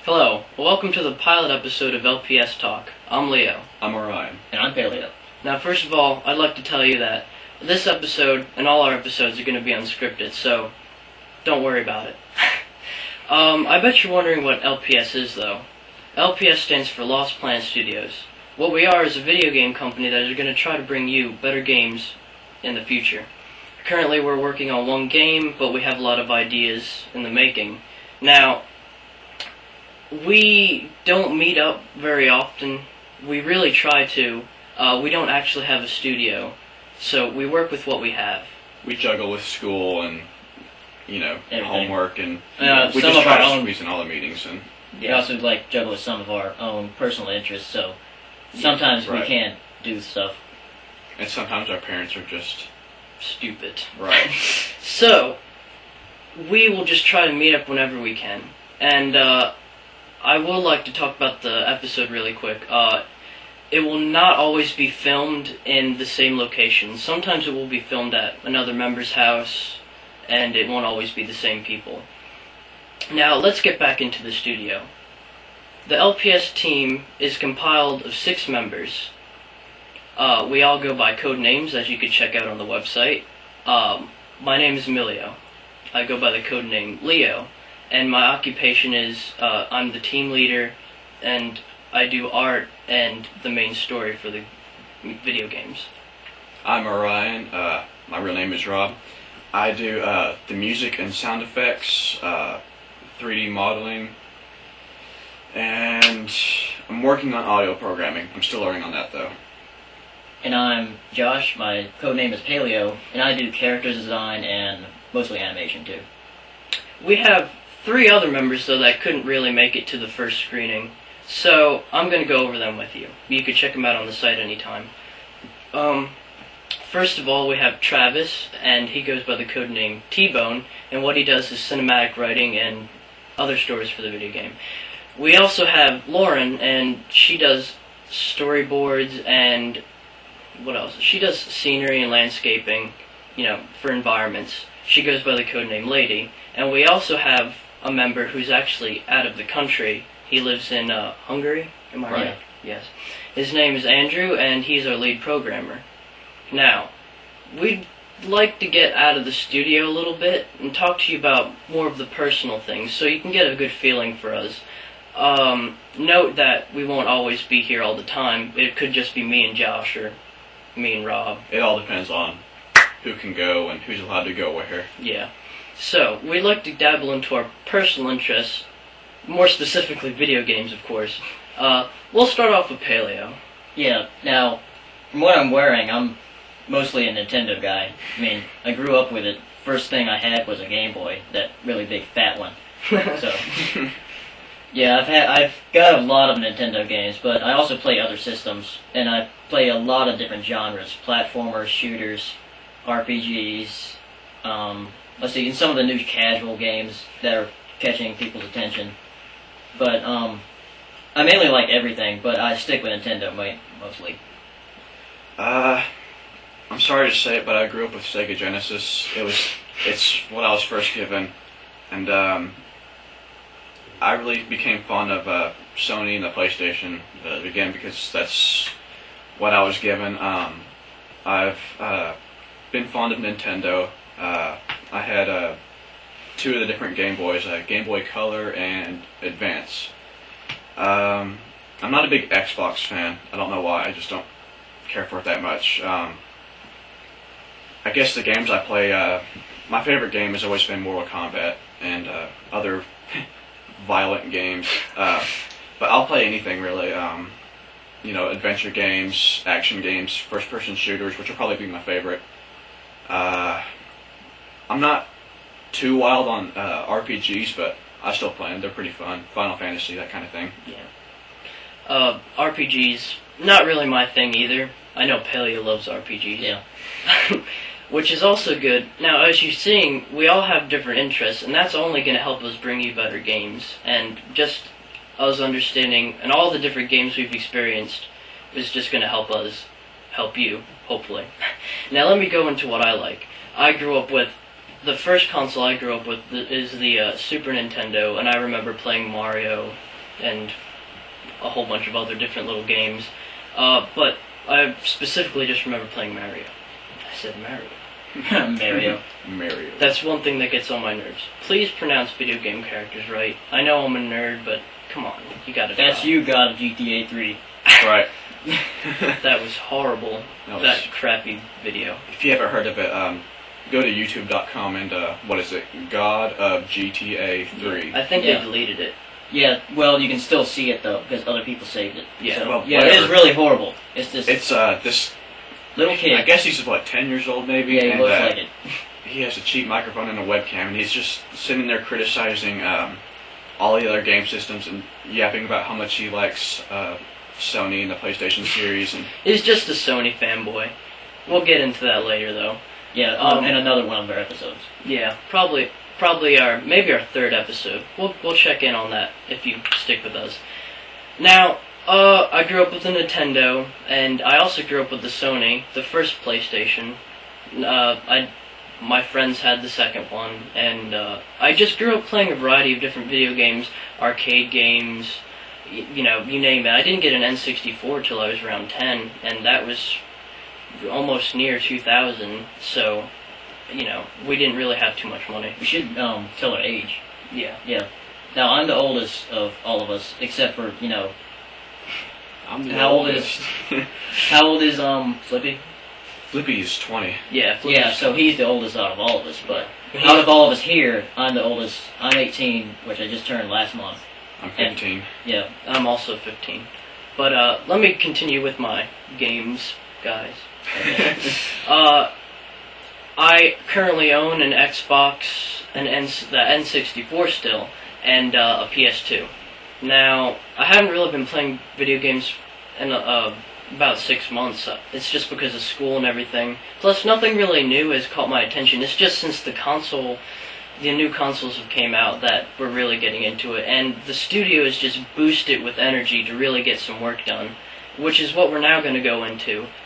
Hello, welcome to the pilot episode of LPS Talk. I'm Leo. I'm Orion. And I'm Paleo. Now, first of all, I'd like to tell you that this episode and all our episodes are going to be unscripted, so don't worry about it. I bet you're wondering what LPS is, though. LPS stands for Lost Planet Studios. What we are is a video game company that is going to try to bring you better games in the future. Currently, we're working on one game, but we have a lot of ideas in the making. Now, we don't meet up very often. We really try to. We don't actually have a studio, so we work with what we have. We juggle with school and, Everything. homework, and we some just of try our to own. squeeze in all the meetings. And We also juggle with some of our own personal interests, so sometimes we right. can't do stuff. and sometimes our parents are just Stupid. right. So, we will just try to meet up whenever we can. And I would like to talk about the episode really quick. It will not always be filmed in the same location. Sometimes it will be filmed at another member's house, and it won't always be the same people. Now, let's get back into the studio. The LPS team is compiled of 6 members. We all go by code names, as you can check out on the website. My name is Emilio. I go by the code name Leo, and my occupation is I'm the team leader, and I do art and the main story for the video games. I'm Orion. My real name is Rob. I do the music and sound effects, 3D modeling, and I'm working on audio programming. I'm still learning on that, though. And I'm Josh, my code name is Paleo, and I do character design and mostly animation too. We have 3 other members, though, that couldn't really make it to the first screening, so I'm going to go over them with you. You can check them out on the site anytime. First of all, we have Travis, and he goes by the code name T-Bone, and what he does is cinematic writing and other stories for the video game. We also have Lauren, and she does storyboards and what else? She does scenery and landscaping, for environments. She goes by the code name Lady. And we also have a member who's actually out of the country. He lives in Hungary. Am I right? Yes. His name is Andrew, and he's our lead programmer. Now, we'd like to get out of the studio a little bit and talk to you about more of the personal things, so you can get a good feeling for us. Note that we won't always be here all the time. It could just be me and Josh, or me and Rob. It all depends on who can go and who's allowed to go where. Yeah. So, we'd like to dabble into our personal interests, more specifically video games, of course. We'll start off with Paleo. Yeah, now, from what I'm wearing, I'm mostly a Nintendo guy. I mean, I grew up with it. First thing I had was a Game Boy, that really big fat one. So, yeah, I've got a lot of Nintendo games, but I also play other systems, and I play a lot of different genres: platformers, shooters, RPGs. Let's see, and some of the new casual games that are catching people's attention. But I mainly like everything, but I stick with Nintendo mostly. I'm sorry to say it, but I grew up with Sega Genesis. It's what I was first given, and I really became fond of Sony and the PlayStation again because that's what I was given. I've been fond of Nintendo. I had 2 of the different Game Boys, Game Boy Color and Advance. I'm not a big Xbox fan. I don't know why. I just don't care for it that much. I guess the games I play, my favorite game has always been Mortal Kombat and other violent games. But I'll play anything really. Adventure games, action games, first-person shooters, which will probably be my favorite. I'm not too wild on RPGs, but I still play them. They're pretty fun. Final Fantasy, that kind of thing. Yeah. RPGs, not really my thing either. I know Paleo loves RPGs. Yeah. Which is also good. Now, as you're seeing, we all have different interests, and that's only going to help us bring you better games. And just us understanding, and all the different games we've experienced, is just going to help you, hopefully. Now, let me go into what I like. The first console I grew up with is the Super Nintendo, and I remember playing Mario and a whole bunch of other different little games. But I specifically just remember playing Mario. I said Mario. Mario. Mario. That's one thing that gets on my nerves. Please pronounce video game characters right. I know I'm a nerd, but come on, you gotta That's try. you, God of GTA 3. Right. That was horrible. That crappy video. If you haven't heard of it, go to youtube.com and what is it? God of GTA 3. I think Yeah. they deleted it. Yeah, well, you can still see it though because other people saved it. Yeah, So, well, yeah, it is whatever. really horrible. It's this It's this. little kid. I guess he's what, 10 years old maybe. Yeah, he and, looks like it. He has a cheap microphone and a webcam, and he's just sitting there criticizing all the other game systems and yapping about how much he likes Sony and the PlayStation series. And He's just a Sony fanboy. We'll get into that later, though. Yeah, in another one of their episodes. Yeah, probably maybe our third episode. We'll check in on that if you stick with us. Now, I grew up with a Nintendo, and I also grew up with the Sony, the first PlayStation. My friends had the second one, and I just grew up playing a variety of different video games, arcade games, you name it. I didn't get an N64 till I was around 10, and that was almost near 2000, so, we didn't really have too much money. We should tell our age. Yeah. Yeah. Now I'm the oldest of all of us, except for I'm the How old oldest. how old is Flippy? Flippy's 20. Yeah, Yeah, so he's the oldest out of all of us. But out of all of us here, I'm the oldest. I'm 18, which I just turned last month. I'm 15. Yeah. I'm also 15. But let me continue with my games, guys. I currently own an Xbox, the N64 still, and a PS2. Now, I haven't really been playing video games in about 6 months. It's just because of school and everything. Plus, nothing really new has caught my attention. It's just since the new consoles have came out that we're really getting into it. And the studio is just boosted with energy to really get some work done, which is what we're now going to go into.